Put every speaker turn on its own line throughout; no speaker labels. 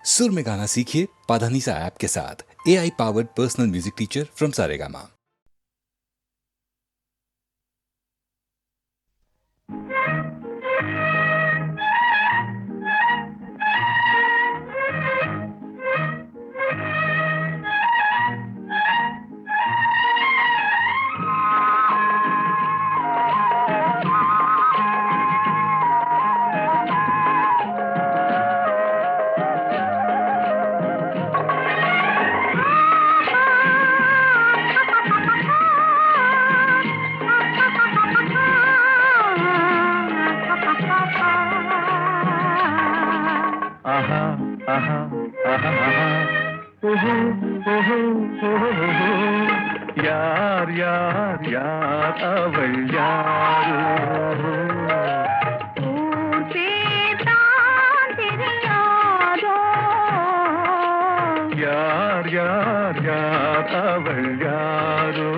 सुर में गाना सीखिए पाधानीसा ऐप के साथ। AI powered personal music teacher from Saregama.
यार यार यार अवल यारो यार यार यार अवल यारो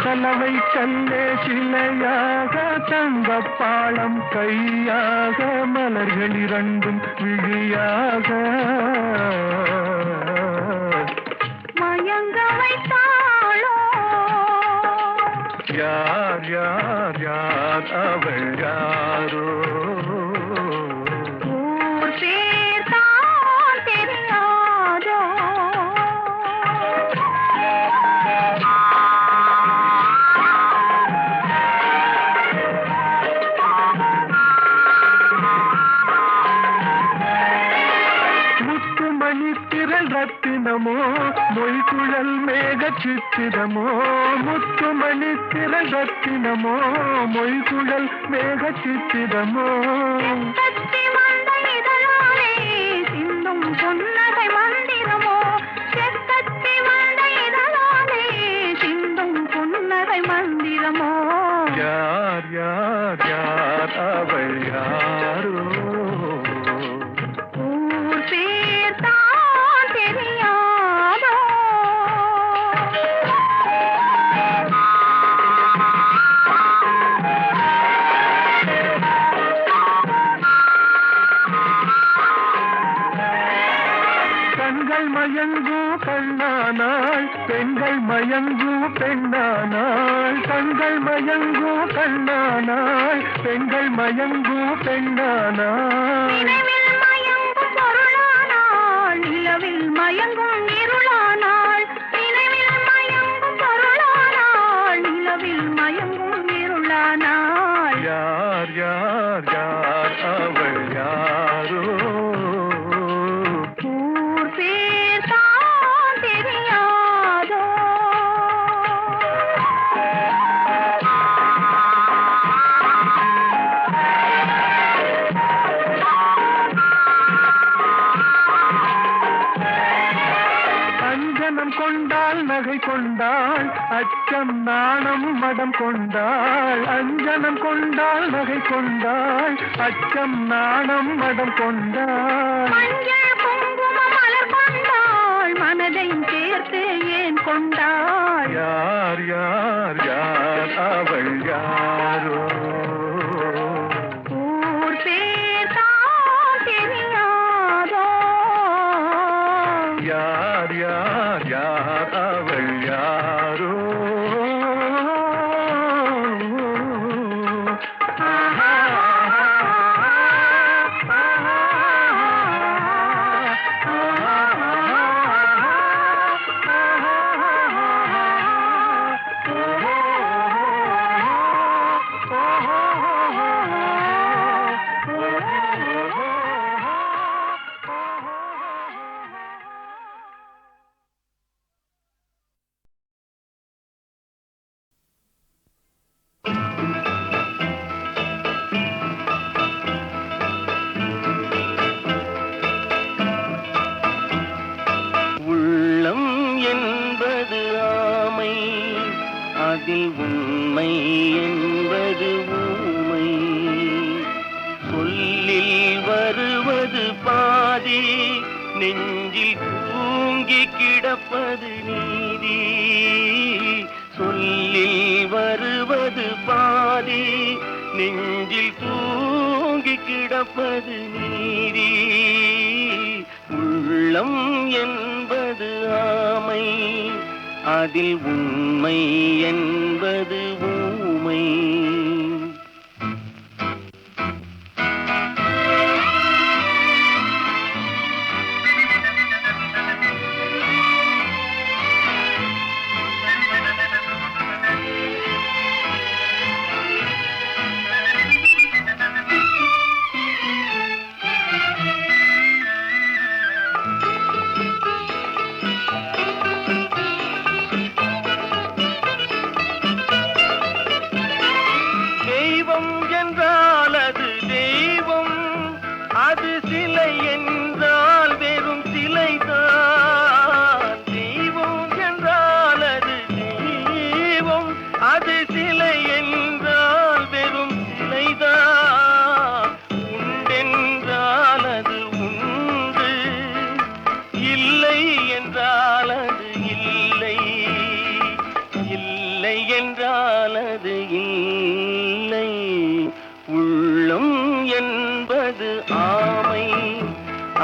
கலவை கல்லே சிலையாக தங்கப்பாளம் கையாக மலர்கள் இரண்டும் விழியாக
மயங்க வைத்தாளோ
யார் யார் யார் அவள் யாரோ ரத்தினமோ மொய்குழல் மேக சித்திரமோ முத்துமணி திரள் ரத்தினமோ மொய்குழல் மேக சித்திரமோ
சிந்தும் பொன்னகை மந்திரமோ செக்கத்தி வந்த இதழாலே சிந்தும் பொன்னகை மந்திரமோ
யார் யார் யார் அவள் யாரோ மயங்கு கண்ணானாள் பெண்கள் மயங்கு பெண்ணானாள் கண்கள் மயங்கு கண்ணானாள் பெண்கள் மயங்கு பெண்ணானாள்
மயங்கும் பொருளானாள் நிலவில் மயங்கும் இருளானாள் நினைவில் மயங்கும் பொருளானாள் நிலவில் மயங்கும் இருளானாள்
யார் யார் யார் அவள் யாரோ கொண்டாள் நகை கொண்டாள் அச்சம் நாணம் மடம் கொண்டாள் அஞ்சனம் கொண்டாள் நகை கொண்டாள் அச்சம் நாணம் மடம் கொண்டாள்
மலர் கொண்டாள் மனதை சேர்த்து ஏன் கொண்டாள்
யார் யார் யார் அவள் யாரோ யார் யார் யார் அவள் யாரோ அதில் உண்மை என்பது ஊமை. சொல்லில் வருவது பாதி, நெஞ்சில் தூங்கி கிடப்பது நீதி. சொல்லில் வருவது பாதி, பாதி நெஞ்சில் தூங்கி கிடப்பது நீதி. உள்ளம் என்பது ஆமை, அதில் உண்மை என்பது ஊமை.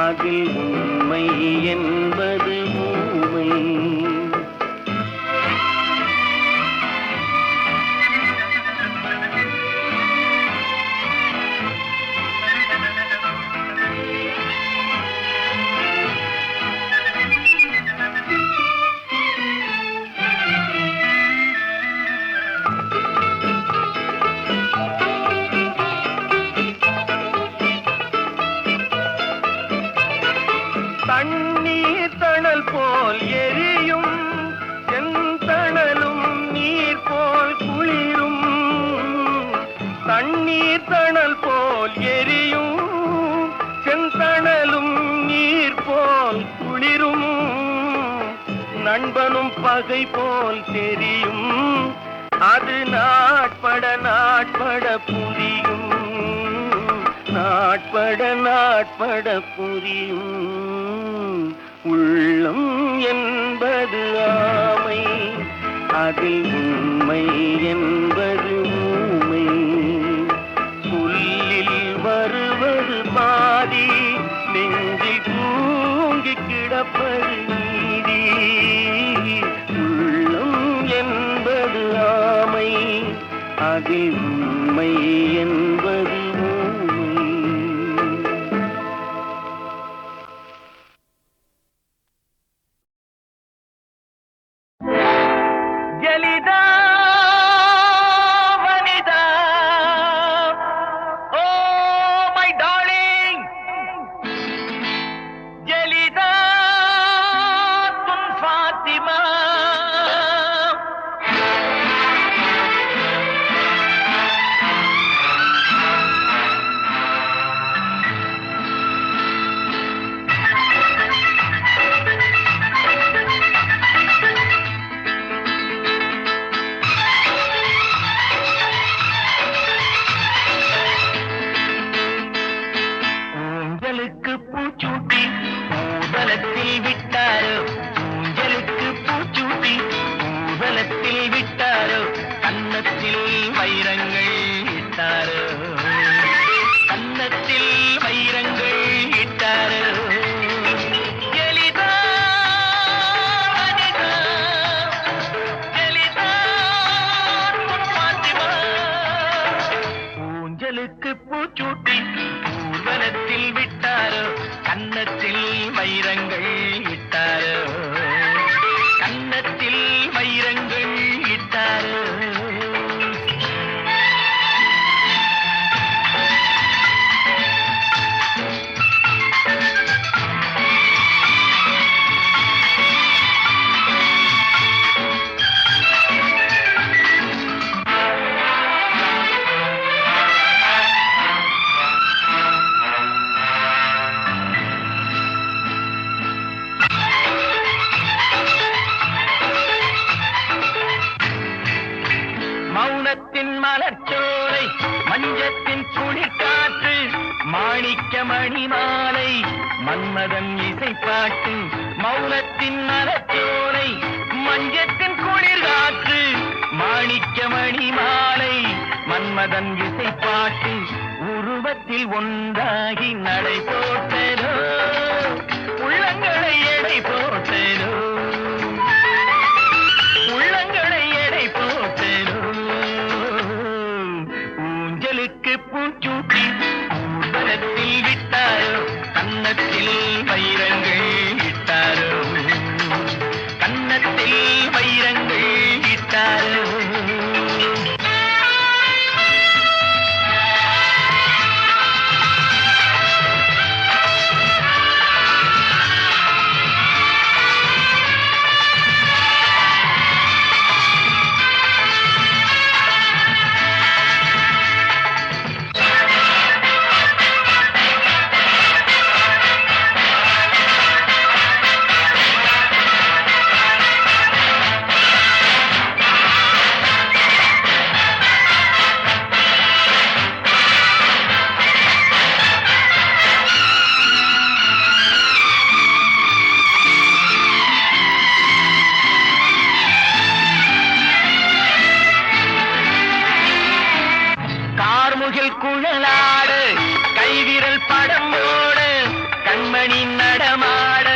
அதில் உண்மை என்பது ஊமை. தண்ணீர் தணல் போல் எரியும் செந்தணலும் நீர் போல் குளிரும். தண்ணீர் தணல் போல் எரியும் செந்தணலும் நீர் போல் குளிரும். நண்பனும் பகை போல் தெரியும், அது நாட்பட நாட்பட புரியும். நாட்பட நாட்பட புரியும். உள்ளம் என்பது ஆமை, அதில் உண்மை என்பது ஊமை. புல்லில் வருவது பாதி நெஞ்சில் தூங்கி கிடப்பது நீதி. உள்ளம் என்பது ஆமை, அதில் உண்மை என்பது பூச்சூட்டி ஊர்வலத்தில் விட்டாரோ, கன்னத்தில் வைரங்கள் இட்டாரோ, கன்னத்தில் வைரங்கள் இட்டாரோ. மௌனத்தின் மலர்ச்சோலை, மஞ்சத்தின் குளிர்காற்று, மாணிக்க மணிமாலை, மன்மதன் இசைப்பாட்டு. மௌனத்தின் மலர்ச்சோலை, மஞ்சத்தின் குளிர்காற்று, மாணிக்க மணிமாலை, மன்மதன் மன்மதன் இசை பாட்டு உருவத்தில் ஒன்றாகி நடை போட்டதோ, உள்ளங்களை எடை போட்டதோ, உள்ளங்களை எடை போட்டதோ. ஊஞ்சலுக்கு பூச்சூட்டி ஊர்வலத்தில் விட்டாரோ, கன்னத்தில் வைரங்கள் இட்டாரோ, கன்னத்தில் வைரங்கள் இட்டாரோ. குழலாடு கைவிரல் படம் ஓடு, கண்மணி நடமாடு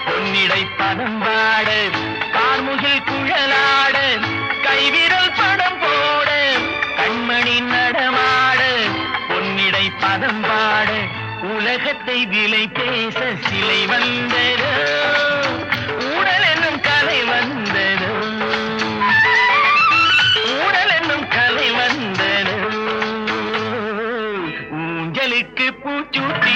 பொன்னிடை பதம் பாடு. கார்முகில் குழலாடு கைவிரல் படம் போடு, கண்மணி நடமாடு பொன்னிடை பதம் பாடு. உலகத்தை விலை பேச சிலை வந்ததோ, ஊடல் என்னும் கலை வந்ததோ, ஊடல் என்னும் கலை வந்ததோ. ஊஞ்சலுக்கு பூச்சூட்டி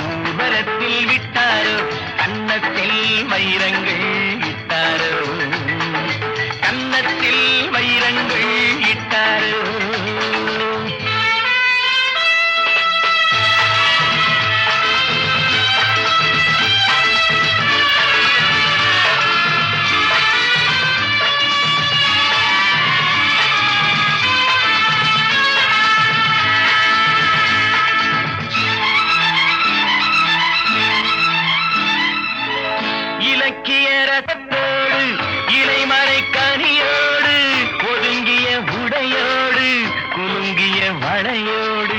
ஊர்வலத்தில் விட்டாரோ, கன்னத்தில் வைரங்கள் இட்டாரோ, கன்னத்தில் வைரங்கள் இட்டாரோ. இலக்கிய ரசத்தோடு இலைமறை கனியோடு, ஒதுங்கிய உடையோடு குலுங்கிய வளையோடு.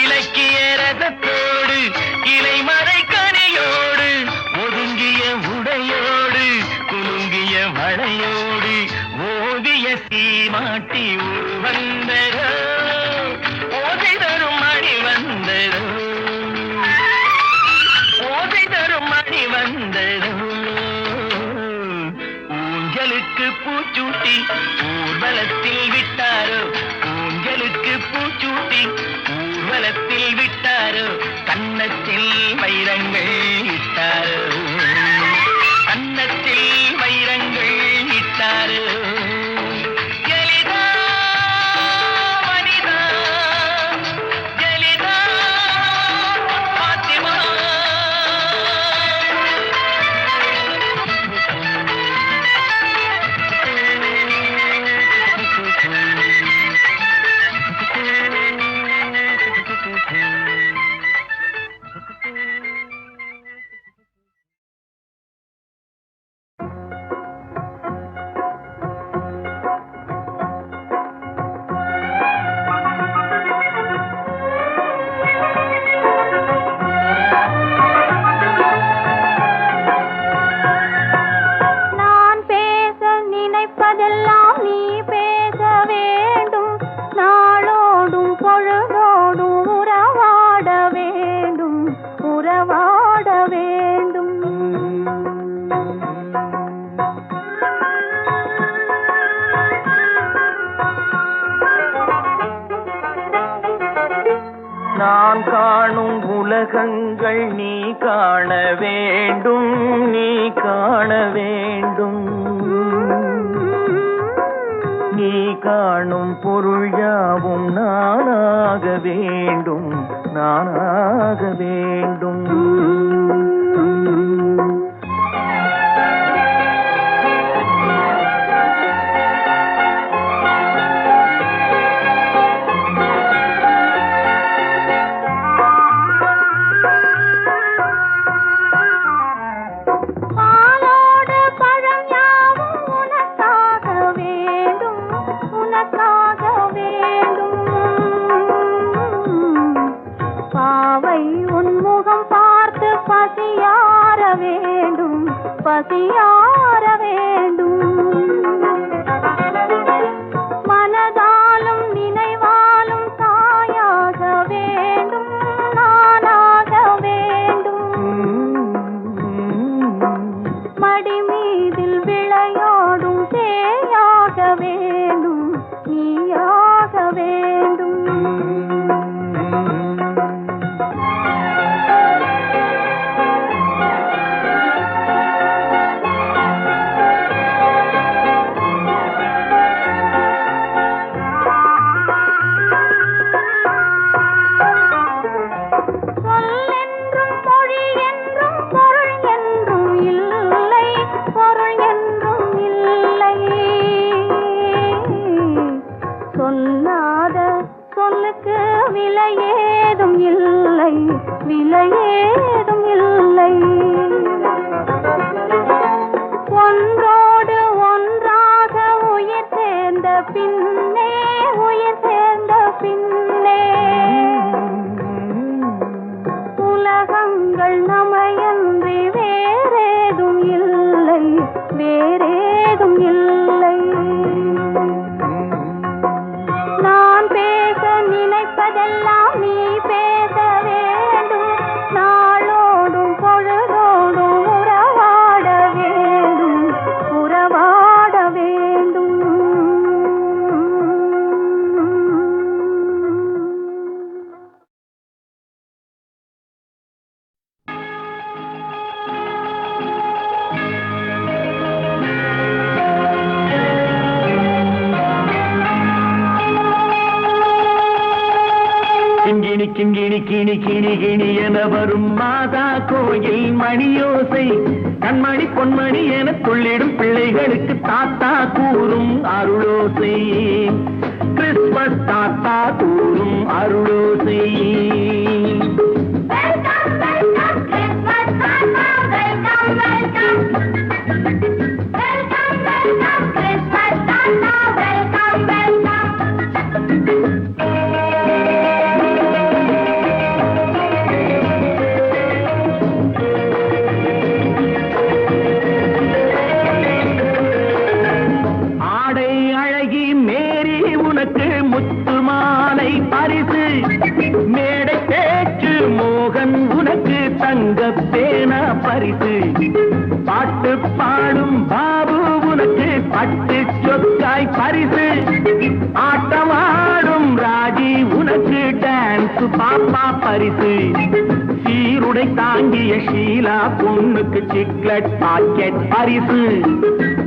இலக்கிய ரசத்தோடு இலைமறை கனியோடு, ஒதுங்கிய உடையோடு குலுங்கிய வளையோடு. ஓவிய சீமாட்டி வந்ததோ, ஓதை தரும் மணி வந்ததோ, ஓதை தரும் மணி வந்ததோ. ஊஞ்சலுக்கு பூச்சூட்டி ஊர்வலத்தில் விட்டாரோ, ஊஞ்சலுக்கு பூச்சூட்டி ஊர்வலத்தில் விட்டாரோ, கன்னத்தில் வைரங்கள் இட்டாரோ, கன்னத்தில் வைரங்கள் இட்டாரோ. நான் காணும் உலகங்கள் நீ காண வேண்டும், நீ காண வேண்டும். நீ காணும் பொருள் யாவும் நானாக வேண்டும், நானாக வேண்டும்.
வேண்டும் பசியார வேண்டும் மனதாலும் நினைவாலும் தாயாக வேண்டும் நானாக வேண்டும் மடி மீதில் விளையாடும் தேயாக வேண்டும் நீயாக வேண்டும் விலையேதும் இல்லை ஒன்றோடு ஒன்றாக உயிர் சேர்ந்த பின்னே உலகங்கள் நமையன்றி வேறேதும் இல்லை நான் பேச நினைப்பதெல்லாம் நீ பேச வேண்டும் நாளோடும் பொழுதோடும் உறவாட வேண்டும்
கிண்கிணி கிண்கிணி கிணி கிணி கிணி என வரும் மாதா கோயில் மணியோசை கண்மணி பொன்மணி என துள்ளிடும் பிள்ளைகளுக்கு தாத்தா கூறும் அருளோசை கிறிஸ்துமஸ் தாத்தா கூறும் அருளோசை தங்கப்பேனா பரிசு பாட்டு பாடும் பாபு உனக்கு பட்டு சொக்காய் பரிசு ஆட்டமாடும் ராஜி உனக்கு டான்ஸ் பாப்பா பரிசு சீருடை தாங்கிய ஷீலா பொண்ணுக்கு சிக்லெட் பாக்கெட் பரிசு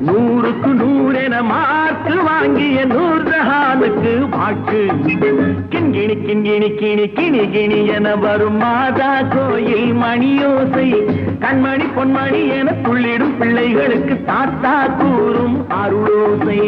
100க்கு 100 என மார்க்கு வாங்கிய நூர்ஜஹானுக்கு வாக்கு கிண்கிணி கிண்கிணி கிணி கிணி கிணி என வரும் மாதா கோயில் மணியோசை கண்மணி பொன்மணி என துள்ளிடும் பிள்ளைகளுக்கு தாத்தா கூறும் அருளோசை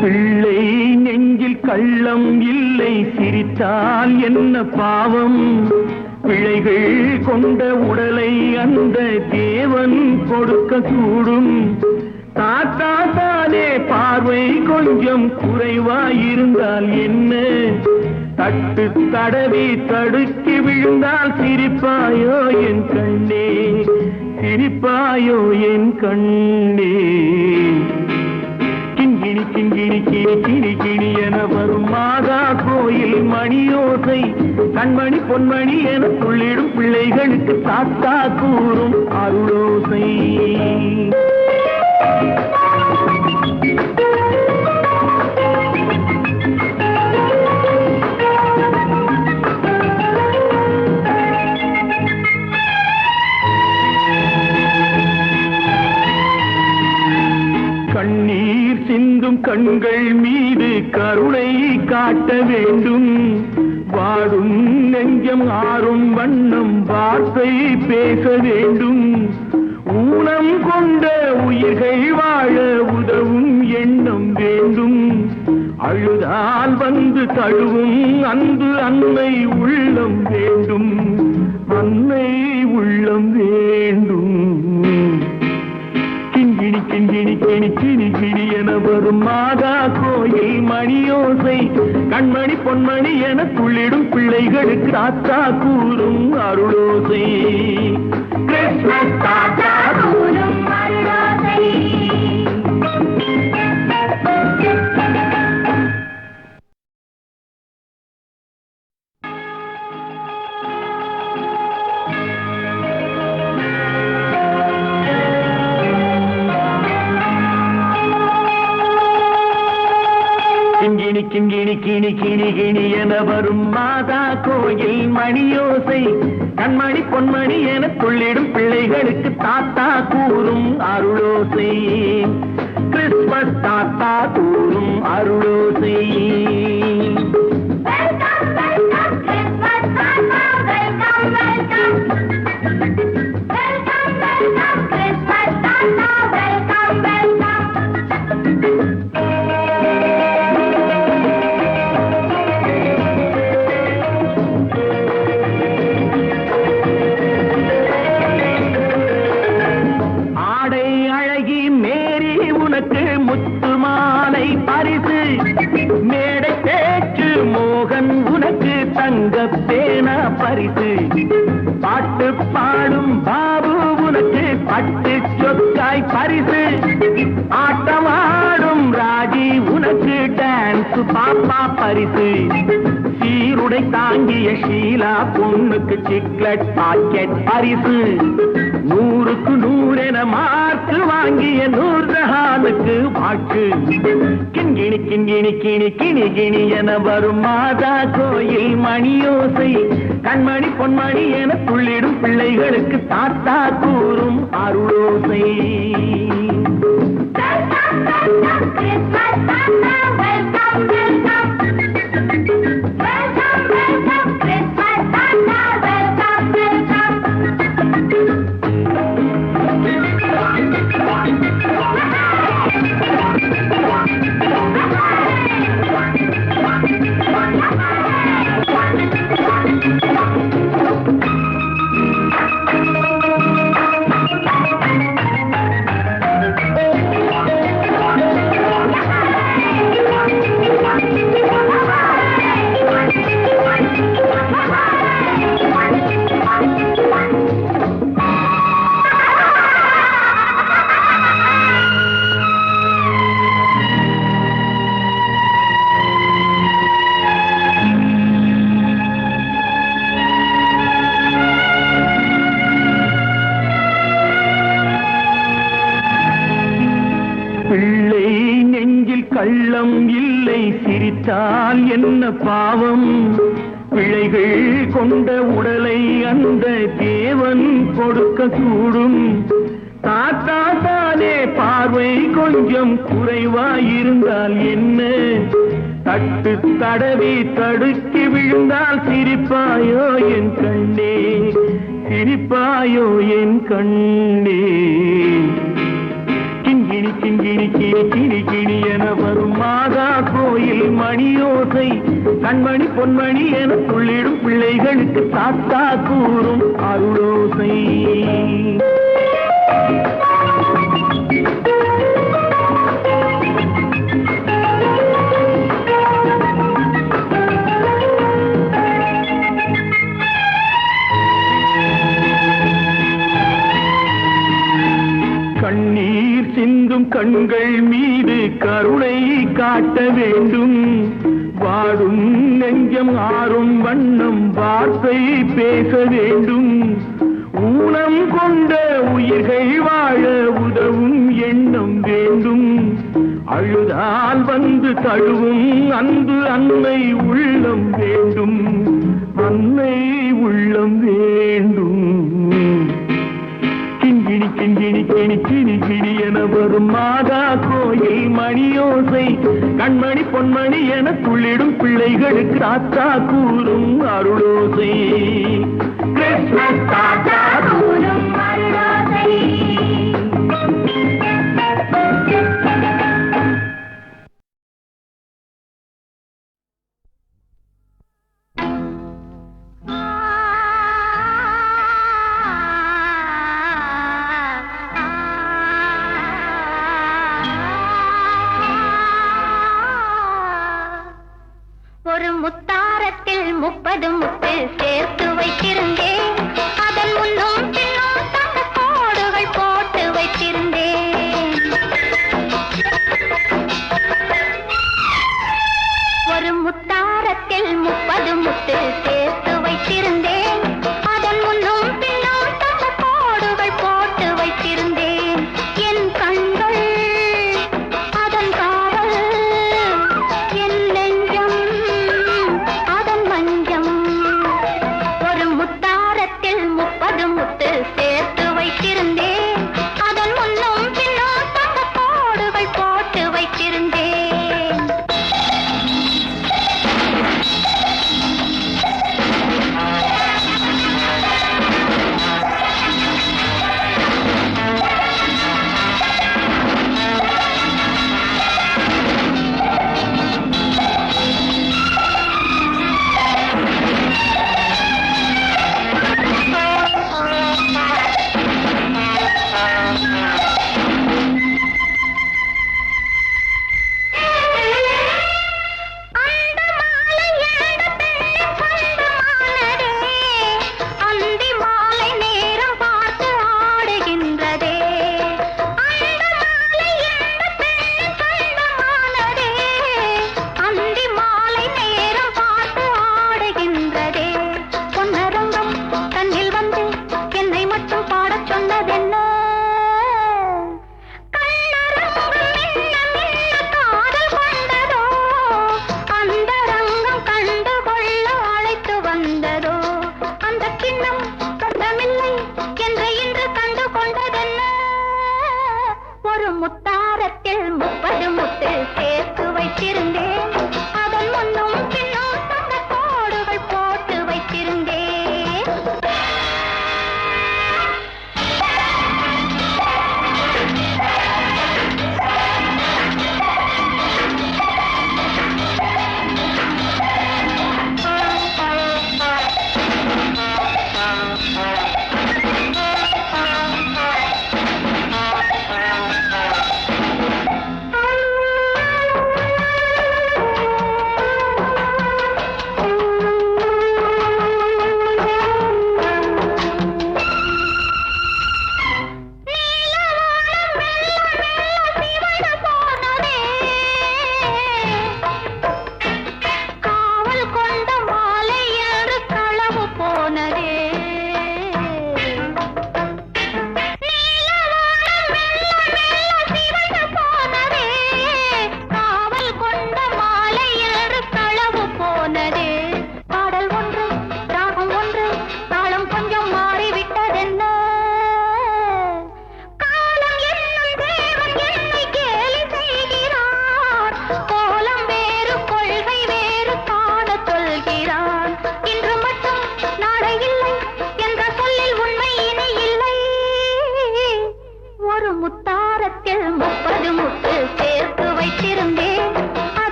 பிள்ளை நெஞ்சில் கள்ளம் இல்லை சிரித்தால் என்ன பாவம் பிழைகள் கொண்ட உடலை அந்த தேவன் கொடுக்க கூடும் தாத்தா தானே பார்வை கொஞ்சம் குறைவாயிருந்தால் என்ன தட்டு தடவி தடுக்கி விழுந்தால் சிரிப்பாயோ என் கண்ணே சிரிப்பாயோ என் கண்ணே கிண்கிணி கிண்கிணி கிணி கிணி கிணி என வரும் மாதா கோயில் மணியோசை கண்மணி பொன்மணி என துள்ளிடும் பிள்ளைகளுக்கு தாத்தா கூறும் அருளோசை. கண்ணீர் சிந்தும் கண்கள் மீது கருணை காட்ட வேண்டும். வாடும் நெஞ்சம் ஆறும் வண்ணம் வார்த்தை பேச வேண்டும். ஊனம் கொண்ட உயிர்கள் வாழ உதவும் எண்ணம் வேண்டும். அழுதால் வந்து தழுவும் அன்பு அன்னை உள்ளம் வேண்டும். அன்னை உள்ளம் வேண்டும். கிண்கிணி கிண்கிணி கிணி கிணி கிணி என வரும் மாதா கோயில் மணியோசை. கண்மணி பொன்மணி என துள்ளிடும் பிள்ளைகளுக்கு தாத்தா கூறும் அருளோசை. கிறிஸ்மஸ் தாத்தா கூறும் அருளோசை. கிண்கிணி கிண்கிணி கிணி கிணி கிணி என வரும் மாதா கோயில் மணியோசை. கண்மணி பொன்மணி என துள்ளிடும் பிள்ளைகளுக்கு தாத்தா கூறும் அருளோசை. கிறிஸ்மஸ் தாத்தா கூறும் அருளோசை. முத்து மாலை பரிசு மேடை பேச்சு மோகன் உனக்கு தங்க பேனா பரிசு. பாட்டு பாடும் பாபு உனக்கு பட்டு சொக்காய் பரிசு. ஆட்டமாடும் ராஜி உனக்கு டான்ஸ் பாப்பா பரிசு. சீருடை தாங்கிய ஷீலா பொண்ணுக்கு சிக்லெட் பாக்கெட் பரிசு. 100க்கு 100 என மார்க்கு வாங்கிய நூர்ஜஹானுக்கு வாக்கு. கிண்கிணி கிண்கிணி கிணி கிணி கிணி என வரும் மாதா கோயில் மணியோசை. கண்மணி பொன்மணி என துள்ளிடும் பிள்ளைகளுக்கு தாத்தா கூறும் அருளோசை. பிள்ளை நெஞ்சில் கள்ளம் இல்லை சிரித்தால் என்ன பாவம். பிழைகள் கொண்ட உடலை அந்த தேவன் கொடுக்க கூடும். தாத்தா தானே பார்வை கொஞ்சம் குறைவாயிருந்தால் என்ன. தட்டு தடவி தடுக்கி விழுந்தால் சிரிப்பாயோ என் கண்ணே, சிரிப்பாயோ என் கண்ணே. கிண்கிணி கிண்கிணி கிணி கிணி கிணி என வரும் மாதா கோயில் மணியோசை. கண்மணி பொன்மணி என துள்ளிடும் பிள்ளைகளுக்கு தாத்தா கூறும் அருளோசை. கண்ணீர் சிந்தும் கண்கள் மீது கருணை காட்ட வேண்டும். வாடும் நெஞ்சம் ஆறும் வண்ணம் வார்த்தை பேச வேண்டும். ஊனம் கொண்ட உயிர்கள் வாழ உதவும் எண்ணம் வேண்டும். அழுதால் வந்து தழுவும் அன்பு அன்னை உள்ளம் வேண்டும். அன்னை உள்ளம் வேண்டும். கிண்கிணி கிண்கிணி கிணி கிணி கிணி என வரும் மாதா கோயில் மணியோசை. கண்மணி பொன்மணி என துள்ளிடும் பிள்ளைகளுக்கு தாத்தா கூறும் அருளோசை. கிறிஸ்மஸ் தாத்தா கூறும் அருளோசை.
ஒரு முத்தாரத்தில் 30 முத்து சேர்த்து வைத்திருந்தேன். அதன் முன்னும் பின்னும் தங்க கோடுகள் போட்டு வைத்திருந்தேன். ஒரு முத்தாரத்தில் 30 முத்து சேர்த்து வைத்திருந்தேன். அதன் முன்னும் பின்னும் தங்க கோடுகள் போட்டு வைத்திருந்தேன். என் கண்கள் அதன் காவல், என் நெஞ்சம் அதன் மஞ்சம். ஒரு முத்தாரத்தில் 30 முத்து சேர்த்து வைத்திருந்தேன். அதன் முன்னும் பின்னும் தங்க கோடுகள் போட்டு வைத்திருந்தேன். முத்தாரத்தில் 30 முத்து சேர்த்து வைத்திருந்தேன். அதன் முன்னும் பின்னும் தங்க கோடுகள் போட்டு வைத்திருந்தேன்.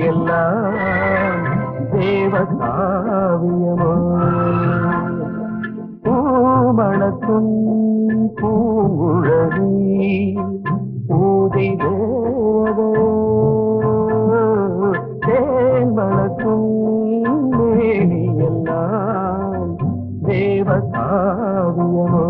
எல்லாம் தேவகாவியமோ பூமணக்கும் பூங்குழலி பூஜை தேவதோ தேன்மணக்கும் மேனி எல்லாம் தேவகாவியமோ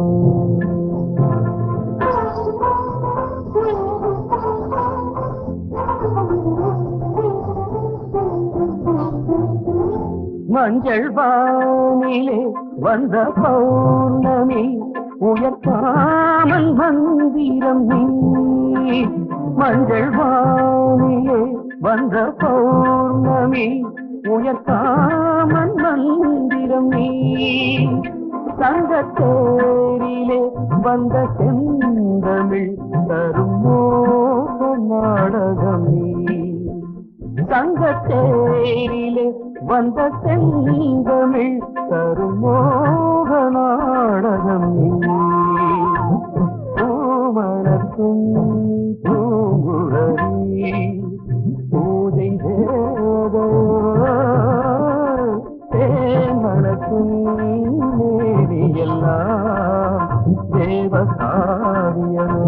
மஞ்சள் வானிலே வந்த பௌர்ணமி உயர்த்தாமல் மந்திரம் நீ மஞ்சள் வானிலே வந்த பௌர்ணமி உயர்த்தாமல் மந்திரம் நீ சங்கத்தேரிலே வந்த செந்தமிழ் தரும் மோக நாடகம் நீ சங்கத்தேரிலே வந்த செந்தமிழ் தரும் மோக நாடகம் நீ பூமணக்கும் பூங்குழலி பூஜை தேவதோ தேமணக்கும் மேனி எல்லாம் தேவகாரியமோ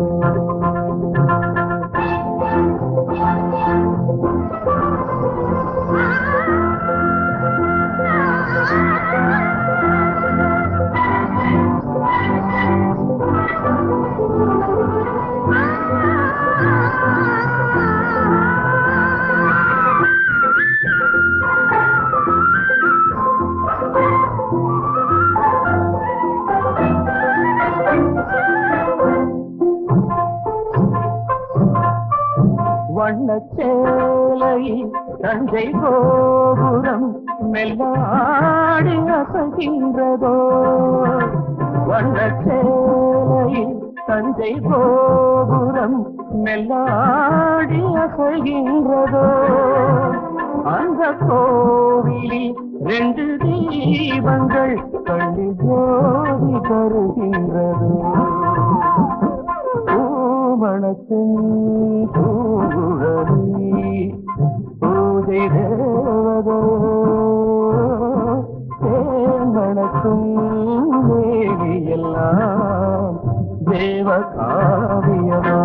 வண்ணச்சேலையில் தஞ்சை கோபுரம் மெல்லாடி அசைகின்றதோ வண்ணச்சேலையில் தஞ்சை கோபுரம் மெல்லாடி அசைகின்றதோ அந்த கோவிலில் 2 தீபங்கள் கள்ளி ஜோதி தருகின்றதோ பூமணக்கும் பூங்குழலி பூஜை தேவதோ தேமணக்கும் மேவி எல்லாம் தேவகாவியமோ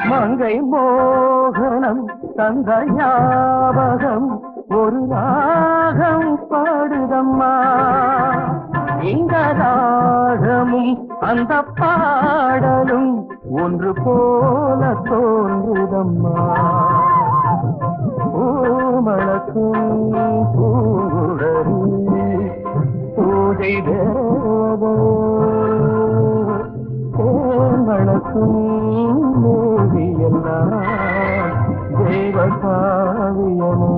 மங்கை மோகனம் தந்த ஞாபகம் ஒரு ராகம் பாடுதம்மா இந்த ராகமும் அந்த பாடலும் ஒன்று போல தோன்றுதம்மா பூமணக்கும் பூங்குழலி பூஜை தேவதோ தேமணக்கும் மேவி எல்லாம் தேவகாவியமோ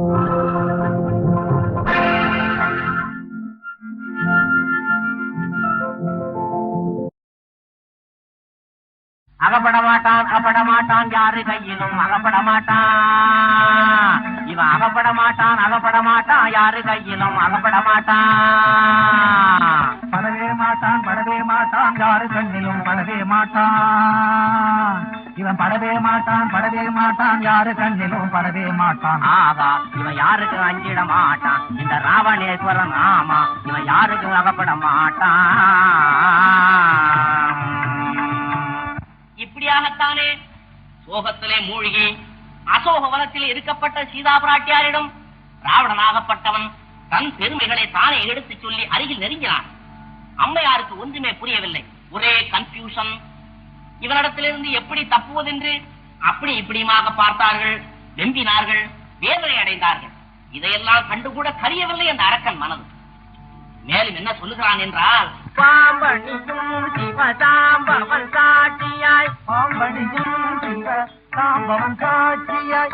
அகப்படமாட்டான் யாரு கையிலும் அகப்படமாட்டான் இவன் அகப்படமாட்டான் யாரு கையிலும் அகப்படமாட்டான்
படவே மாட்டான் யாரு கண்ணிலும் படவே மாட்டான் இவன் படவே மாட்டான் யாரு கண்ணிலும் படவே மாட்டான்
ஆகா இவன் யாருக்கு அஞ்சிட மாட்டான் இந்த ராவணேஸ்வரன் ஆமா இவன் யாருக்கு அகப்பட மாட்டான் இப்படியாகத்தானே சோகத்திலே மூழ்கி அசோக வனத்தில் இருக்கப்பட்ட சீதா பிராட்டியாரிடம் ராவணனாகப்பட்டவன் தன் பெருமைகளை தானே எடுத்துச் சொல்லி அருகில் நெருங்கினான். அம்மையாருக்கு ஒன்றுமே புரியவில்லை. ஒரே கன்ஃபியூஷன். இவனிடத்திலிருந்து எப்படி தப்புவதென்று அப்படி இப்படியுமாக பார்த்தார்கள், வெம்பினார்கள், வேதனை அடைந்தார்கள். இதையெல்லாம் கண்டுகூட கரியவில்லை அந்த அரக்கன் மனது. மேலும் என்ன சொல்லுகிறான் என்றால்,
பாம்பணியும் சிவசாம்பவன் சாட்சியாய் பாம்பணியும் சிவசாம்பவன் சாட்சியாய்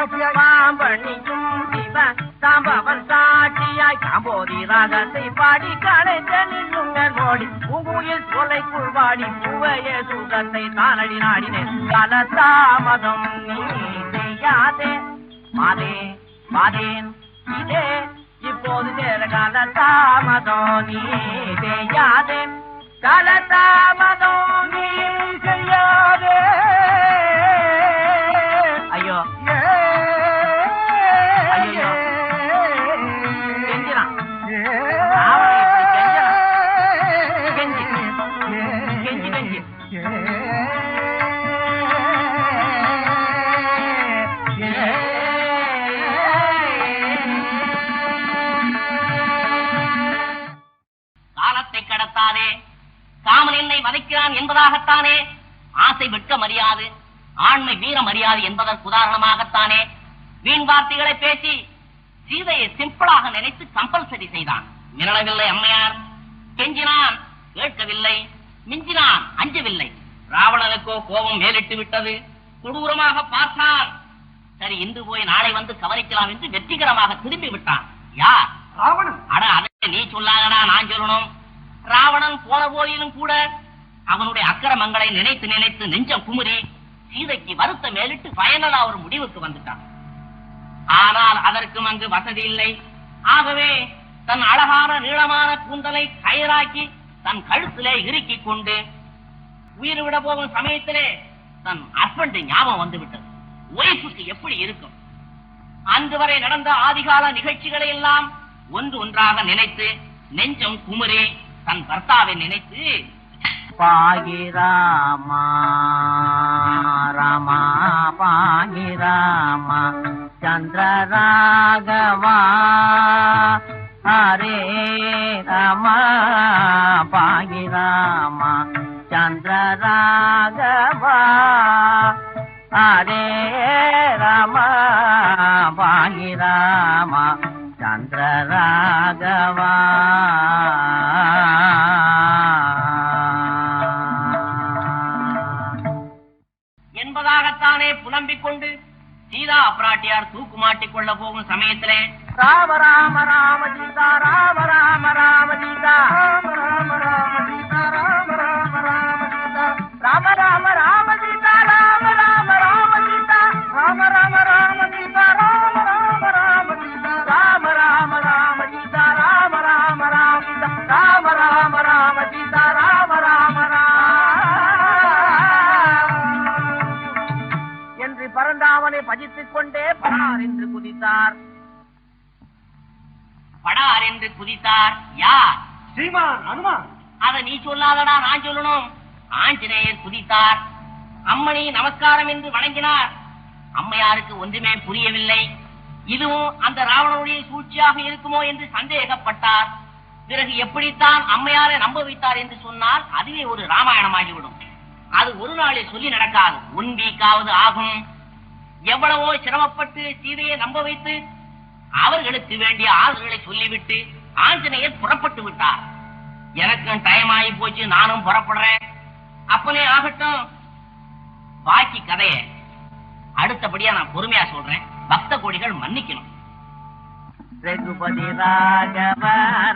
சாட்சியாய் பாம்பணிக்கும் சிவ சாம்பவன் சாட்சியாய் காம்போதி ராகத்தை பாடி களைத்த நில்லுங்கள் மோடி பூங்குயில் தொலைக்குள் வாடி பூவைய சுகத்தை தானடி நாடினேன் கால தாமதம் நீ செய்யாதே மாதே மாதேன் இதே இப்போது சேர கால தாமதம் நீ செய்யாதே கால தாமதம் நீ செய்யாதே ஐயோ ஐயோ கெஞ்சிரான் கெஞ்சி கெஞ்சி கெஞ்சி
காலத்தை கடத்தாதே காமன் என்னை வதைக்கிறான் என்பதாகத்தானே ஆசை வெட்க மரியாது ஆண்மை வீரம் அறியாது என்பதற்கு உதாரணமாகத்தானே வீண் வார்த்தைகளை பேசி சீதையை சிம்பிளாக நினைத்து கம்பல்சரி செய்தான். மிரளவில்லை அம்மையார், கெஞ்சினான் கேட்கவில்லை, மிஞ்சினான் அஞ்சவில்லை. ராவணனுக்கோ கோபம் மேலிட்டு விட்டது. கொடூரமாக பார்த்தான். சரி இன்று போய் நாளை வந்து கவனிக்கலாம் என்று வெற்றிகரமாக திரும்பி விட்டான். யார்? ராவணன். அட அதை நீ சொல்லாதடா, நான் சொல்லணும். ராவணன் போன போதிலும் கூட அவனுடைய அக்கிரமங்களை நினைத்து நினைத்து நெஞ்சம் குமுறி சீதைக்கு வருத்த மேலிட்டு பயனலா ஒரு முடிவுக்கு வந்துட்டான். ஆனால் அதற்கும் அங்கு வசதி இல்லை. ஆகவே தன் அழகான நீளமான கூந்தலை கயிறாக்கி தன் கழுத்திலே இறுக்கிக் கொண்டு உயிர் விட போகும் சமயத்திலே தன் ஹஸ்பண்ட் ஞாபகம் வந்து விட்டது. ஒய்ஃபுக்கு எப்படி இருக்கும்? அன்று வரை நடந்த ஆதிகால நிகழ்ச்சிகளை எல்லாம் ஒன்று ஒன்றாக நினைத்து நெஞ்சம் குமுறி தன் கர்த்தாவை நினைத்து
பாகிராமா ராமா பாகிராமா சந்திரராகவா ஹரே ராமா பாகிராமா சந்திரராகவா ஹரே ராமா பாகிராமா சந்திரராகவா
என்பதாகத்தானே புலம்பிக் கொண்டு சீதா அப்ராட்டியார் தூக்கு மாட்டிக் கொள்ள போகும் சமயத்திலே
ராம ராம ராம சீதா ராம ராம ராம சீதா ராம ராம ராம சீதா ராம ராம ராம சீதா ராம ராம ராம சீதா ராம ராம ராம சீதா ராம ராம ராம சீதா ராம ராம ராம சீதா ராம ராம ராம சீதா ராம ராம ராம சீதா ராம ராம ராம சீதா ராம ராம என்று பரந்தாமனை பஜித்துக் கொண்டே படார் என்று குதித்தார்.
படார் என்று குதித்தார். யார்?
ஸ்ரீமான் அனுமான்.
அதை நீ சொல்லாதடா, நான் சொல்லணும். ஆஞ்சநேயர் குதித்தார். அம்மணி நமஸ்காரம் என்று வணங்கினார். அம்மையாருக்கு ஒன்றுமே புரியவில்லை. இதுவும் அந்த ராவணனுடைய சூழ்ச்சியாக இருக்குமோ என்று சந்தேகப்பட்டார். பிறகு எப்படித்தான் அம்மையாரை நம்ப வைத்தார் என்று சொன்னால் அதுவே ஒரு ராமாயணமாகிவிடும். அது ஒரு நாளில் சொல்லி நடக்காது, 1 வீக்காவது ஆகும். எவ்வளவோ சிரமப்பட்டு சீதையை நம்ப வைத்து அவர்களுக்கு வேண்டிய ஆறுதல்களை சொல்லிவிட்டு ஆஞ்சநேயர் புறப்பட்டு விட்டார். எனக்கும் டைம் ஆகி போச்சு, நானும் புறப்படுறேன். அப்பனே ஆகட்டும். பாக்கி கதையை அடுத்தபடியா நான் பொறுமையா சொல்றேன். பக்த கோடிகள் மன்னிக்கணும்.
ரகுபதி ராகவ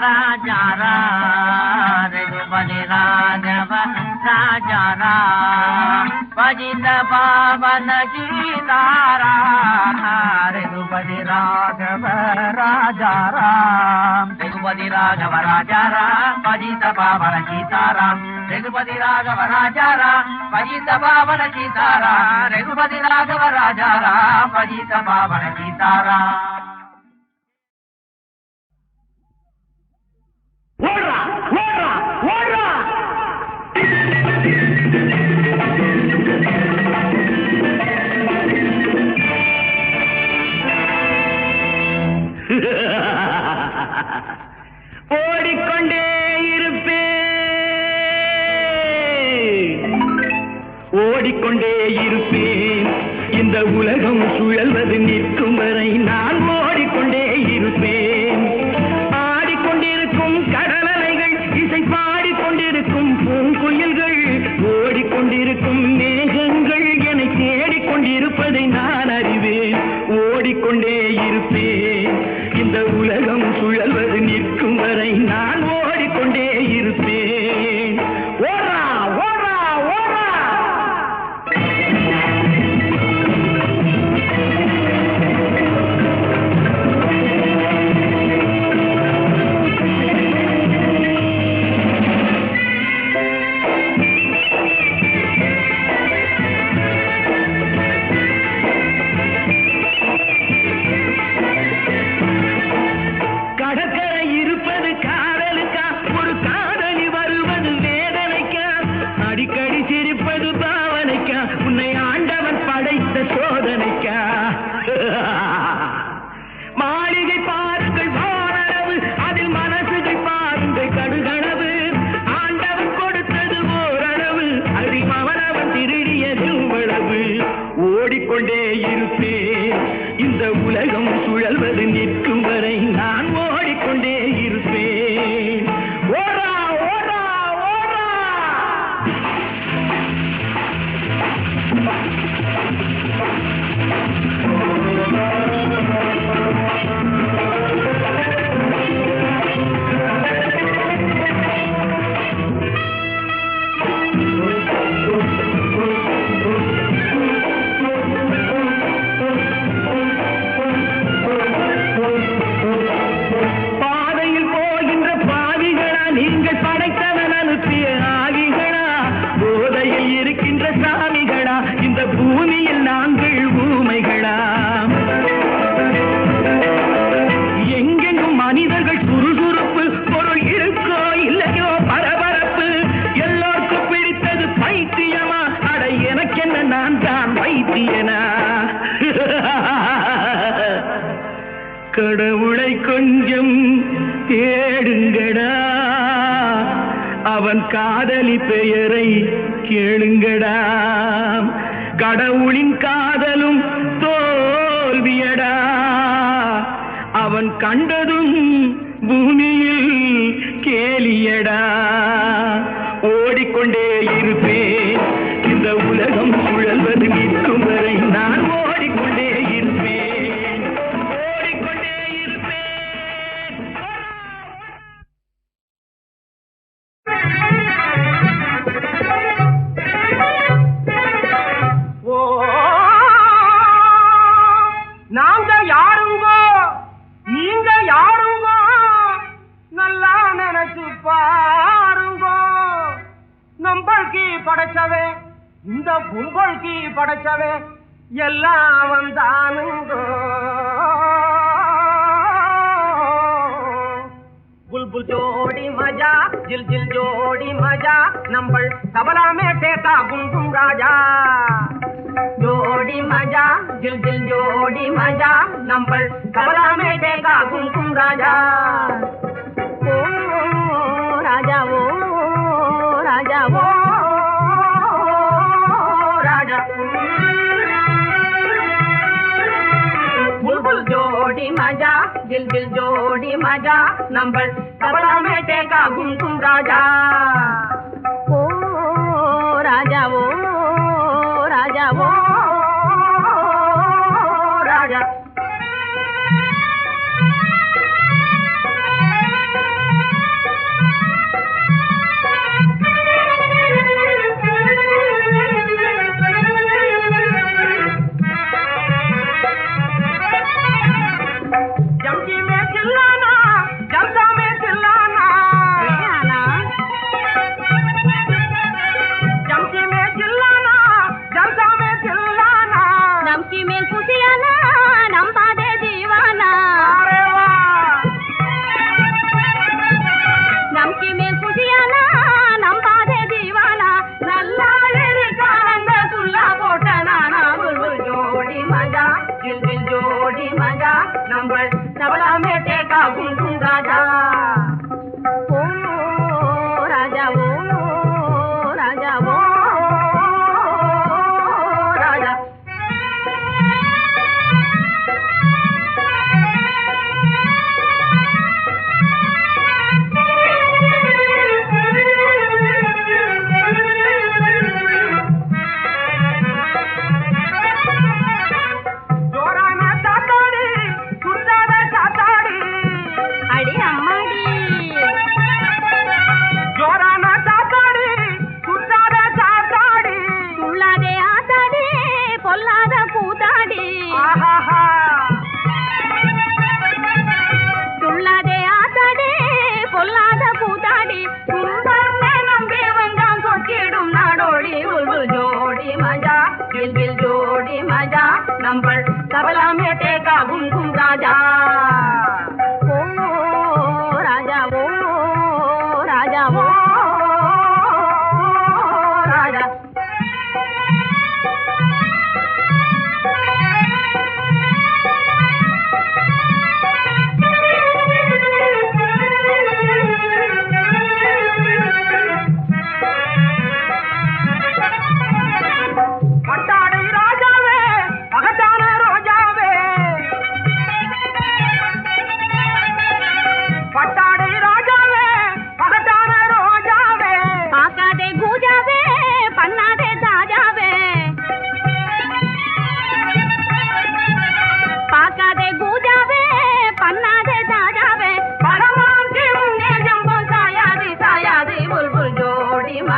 ராஜா ராம் ரகுபதி ராகவ ராஜா ராம் பஜித பாவன சீதாராம் ரகுபதி ராகவ ராஜா ராம் ரகுபதி ராகவ ராஜா ராம் பஜித பாவன சீதாராம் ரகுபதி ராகவ ராஜா ராம் பஜித பாவன சீதாராம் ரகுபதி ராகவ ராஜா ராம் பஜித பாவன சீதாராம்.
ஓடுறா ஓடுறா ஓடுறா. ஓடிக்கொண்டே இருப்பேன், ஓடிக்கொண்டே இருப்பேன். இந்த உலகம் சுழல்வது நிற்கும் வரை நான் ஓடிக்கொண்டே இருப்பேன். ஆடிக்கொண்டிருக்கும் கடலலைகள், இசை பாடிக்கொண்டிருக்கும் பூங்குயில்கள், ஓடிக்கொண்டிருக்கும் மேகங்கள் என்னை தேடிக்கொண்டிருப்பதை நான் அறிவேன். ஓடிக்கொண்டே இருப்பேன். இந்த உலகம் சுழல்வது நிற்கும் வரை நான் ஓடிக்கொண்டே இருப்பேன். ஓடா ஓடா ஓடா. பாதையில் போகின்ற பாவிகளா, நீங்கள் படைத்தவன் அனுப்பிய ஆகிகளா, போதையில் இருக்கின்ற சாமிகளா, இந்த பூமியில் நாங்கள் ஊமைகளா? எங்கெங்கும் மனிதர்கள் சுறுசுறுப்பு, பொருள் இருக்கோ இல்லையோ பரபரப்பு, எல்லோருக்கும் பிடித்தது பைத்தியமா? அட எனக்கென்ன, நான் தான் வைத்தியனா? கடவுளை கொஞ்சம் தேடுங்கடா, அவன் காதலி பெயரை கேளுங்கடா. கடவுளின் காதலும் தோல்வியடா, அவன் கண்டதும் பூமியில் கேலியடா. ஓடிக்கொண்டே இருப்பேன், இந்த உலகம் சுழல்வது நிற்கும் வரை நான் ஓடிக்கொண்டே இருப்பேன், ஓடிக்கொண்டே இருப்பேன்.
ஓ நாங்க யாருங்கோ, நீங்க யாருங்கோ, நல்லா நினைச்சு பாருங்கோ. நம்மளுக்கு படைச்சவே, இந்த கும்பலுக்கு படைச்சவே எல்லாம் வந்தானுங்கோ. बुलबुल जोड़ी मजा, जिल जिल जोड़ी मजा, नंबर तबला में टेका गुनगुन राजा. जोड़ी मजा, जिल जिल जोड़ी मजा, नंबर तबला में टेका गुनगुन राजा. ओ राजा, ओ राजा, ओ राजा. बुलबुल जोड़ी मजा, दिल दिल जोड़ी मजा, नंबर तबला में टेका गुनगुन राजा. ओ राजा, ओ राजा, ओ राजा. जमकी में चिल्लाना, जमसा में चिल्लाना,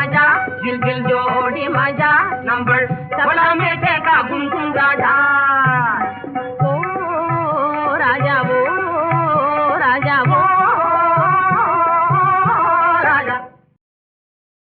मजा दिल दिल जोडी मजा नंबर सबला में का गुनगुन राजा